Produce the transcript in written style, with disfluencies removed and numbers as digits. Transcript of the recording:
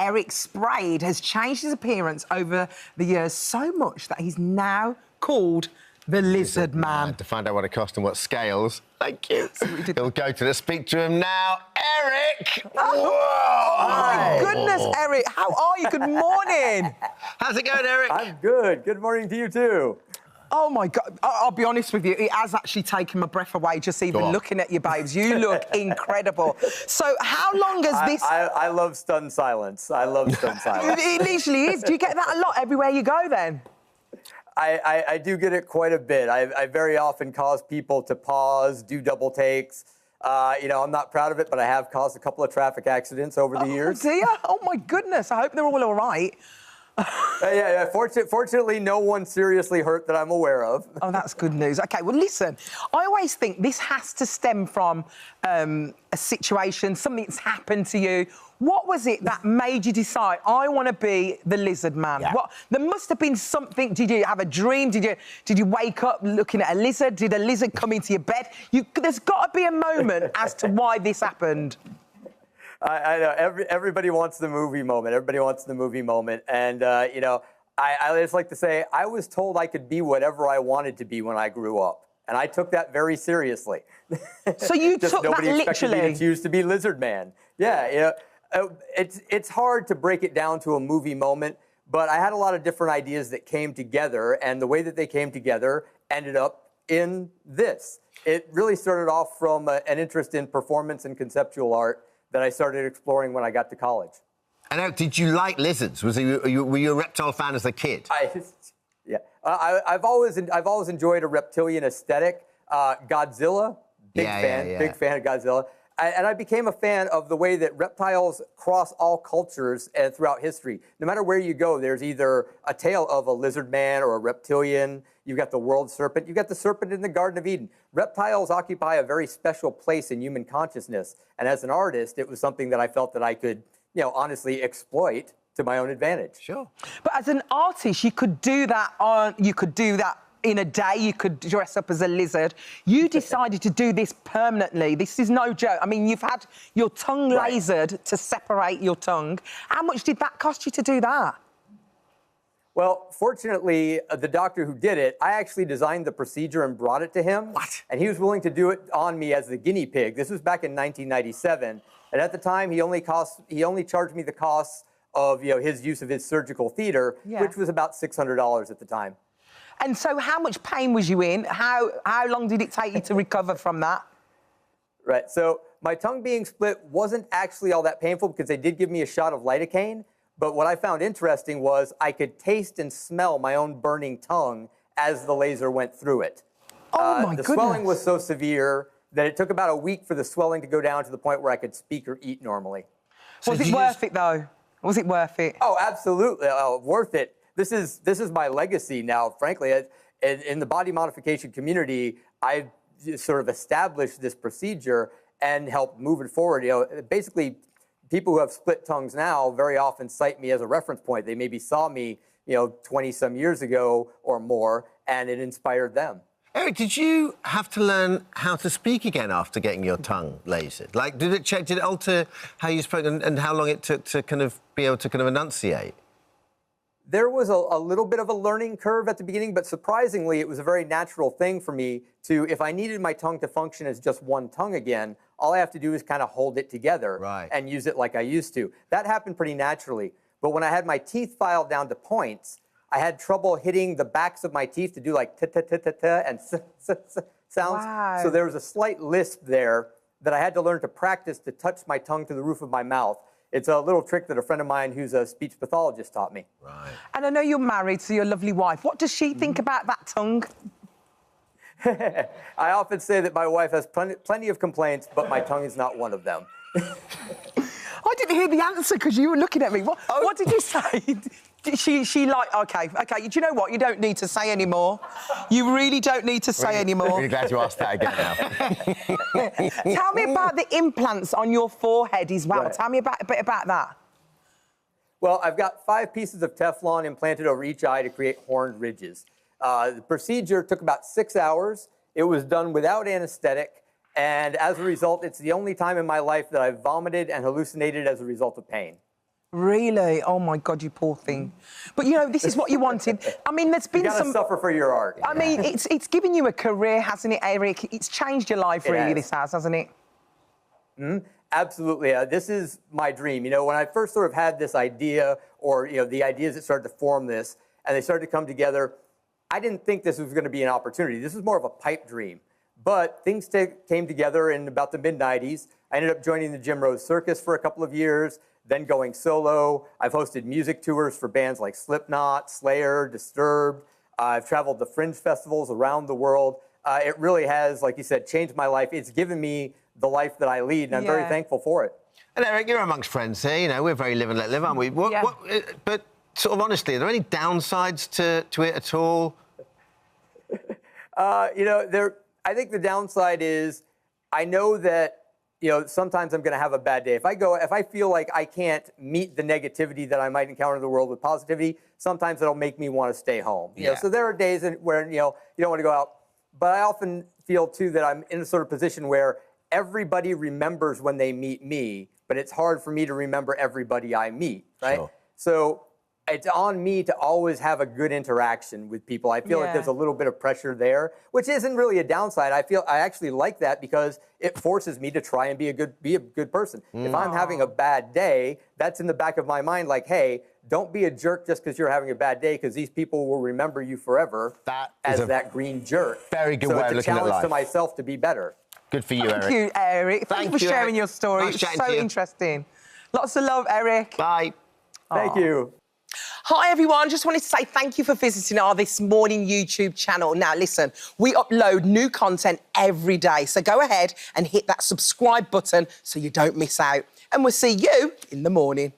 Erik Spague has changed his appearance over the years so much that he's now called the Lizardman. To find out what it cost and what scales, thank you. He'll go to speak to him now. Erik! Oh, my goodness, Erik. How are you? Good morning. How's it going, Erik? I'm good. Good morning to you, too. Oh, my God. I'll be honest with you, it has actually taken my breath away just even looking at you, babes. You look incredible. So how long has this... I love stunned silence. I love stunned silence. It literally is. Do you get that a lot everywhere you go, then? I do get it quite a bit. I very often cause people to pause, do double takes. You know, I'm not proud of it, but I have caused a couple of traffic accidents over the years. Oh, dear. Oh, my goodness. I hope they're all right. Yeah. Fortunately, no one seriously hurt that I'm aware of. Oh, that's good news. OK, well, listen, I always think this has to stem from a situation, something that's happened to you. What was it that made you decide, I want to be the Lizardman? Yeah. There must have been something. Did you have a dream? Did you wake up looking at a lizard? Did a lizard come into your bed? There's got to be a moment as to why this happened. I know everybody wants the movie moment. Everybody wants the movie moment, and you know, I just like to say I was told I could be whatever I wanted to be when I grew up, and I took that very seriously. So you just took that nobody expected literally. me to choose to be Lizardman. Yeah, you know, it's hard to break it down to a movie moment, but I had a lot of different ideas that came together, and the way that they came together ended up in this. It really started off from an interest in performance and conceptual art that I started exploring when I got to college. And did you like lizards? Were you a reptile fan as a kid? I've always enjoyed a reptilian aesthetic. Godzilla, big fan of Godzilla. And I became a fan of the way that reptiles cross all cultures and throughout history. No matter where you go, there's either a tale of a lizard man or a reptilian. You've got the world serpent. You've got the serpent in the Garden of Eden. Reptiles occupy a very special place in human consciousness. And as an artist, it was something that I felt that I could, you know, honestly exploit to my own advantage. Sure. But as an artist, you could do that in a day. You could dress up as a lizard. You decided to do this permanently. This is no joke. I mean, you've had your tongue lasered to separate your tongue. How much did that cost you to do that? Well, fortunately, the doctor who did it, I actually designed the procedure and brought it to him. What? And he was willing to do it on me as the guinea pig. This was back in 1997. And at the time, he only charged me the costs of, you know, his use of his surgical theater, which was about $600 at the time. And so how much pain was you in? How long did it take you to recover from that? Right. So my tongue being split wasn't actually all that painful because they did give me a shot of lidocaine. But what I found interesting was I could taste and smell my own burning tongue as the laser went through it. Oh, my goodness. The swelling was so severe that it took about a week for the swelling to go down to the point where I could speak or eat normally. Was it worth it, though? Was it worth it? Oh, absolutely. Worth it. This is my legacy now, frankly. In the body modification community, I've sort of established this procedure and helped move it forward. You know, basically, people who have split tongues now very often cite me as a reference point. They maybe saw me, you know, 20-some years ago or more, and it inspired them. Erik, did you have to learn how to speak again after getting your tongue lasered? Like, did it alter how you spoke and how long it took to kind of be able to kind of enunciate? There was a little bit of a learning curve at the beginning, but surprisingly, it was a very natural thing for me to, if I needed my tongue to function as just one tongue again, all I have to do is kind of hold it together and use it like I used to. That happened pretty naturally. But when I had my teeth filed down to points, I had trouble hitting the backs of my teeth to do like t-t-t-t-t and sounds. Wow. So there was a slight lisp there that I had to learn to practice to touch my tongue to the roof of my mouth. It's a little trick that a friend of mine who's a speech pathologist taught me. Right. And I know you're married to your lovely wife. What does she think about that tongue? I often say that my wife has plenty of complaints, but my tongue is not one of them. I didn't hear the answer because you were looking at me. What did you say? She like, OK, do you know what? You don't need to say any more. You really don't need to say any more. Really glad you asked that again now. Tell me about the implants on your forehead as well. Right. Tell me a bit about that. Well, I've got 5 pieces of Teflon implanted over each eye to create horned ridges. The procedure took about 6 hours. It was done without anesthetic. And as a result, it's the only time in my life that I've vomited and hallucinated as a result of pain. Really? Oh my God, you poor thing. But you know, this is what you wanted. I mean, there's been You gotta suffer for your art. I mean, it's given you a career, hasn't it, Erik? It's changed your life, really, this has, hasn't it? Absolutely. This is my dream. You know, when I first sort of had this idea, or, you know, the ideas that started to form this, and they started to come together, I didn't think this was going to be an opportunity. This was more of a pipe dream. But things came together in about the mid-90s. I ended up joining the Jim Rose Circus for a couple of years, then going solo. I've hosted music tours for bands like Slipknot, Slayer, Disturbed. I've traveled to fringe festivals around the world. It really has, like you said, changed my life. It's given me the life that I lead, and I'm very thankful for it. And Erik, you're amongst friends here. You know, we're very live and let live, aren't we? But sort of honestly, are there any downsides to it at all? You know, I think the downside is I know that, you know, sometimes I'm going to have a bad day. If I feel like I can't meet the negativity that I might encounter in the world with positivity, sometimes it'll make me want to stay home. You know, so there are days where, you know, you don't want to go out. But I often feel, too, that I'm in a sort of position where everybody remembers when they meet me, but it's hard for me to remember everybody I meet, right? Sure. So it's on me to always have a good interaction with people. I feel like there's a little bit of pressure there, which isn't really a downside. I actually like that because it forces me to try and be a good person. If I'm having a bad day, that's in the back of my mind, like, hey, don't be a jerk just because you're having a bad day, because these people will remember you forever as that green jerk. Very good way of looking at life. So it's a challenge to myself to be better. Good for you, Erik. Thank you, Erik. Thank you for sharing your story. Nice it's so interesting. Lots of love, Erik. Bye. Thank you. Hi, everyone. Just wanted to say thank you for visiting our This Morning YouTube channel. Now, listen, we upload new content every day, so go ahead and hit that subscribe button so you don't miss out. And we'll see you in the morning.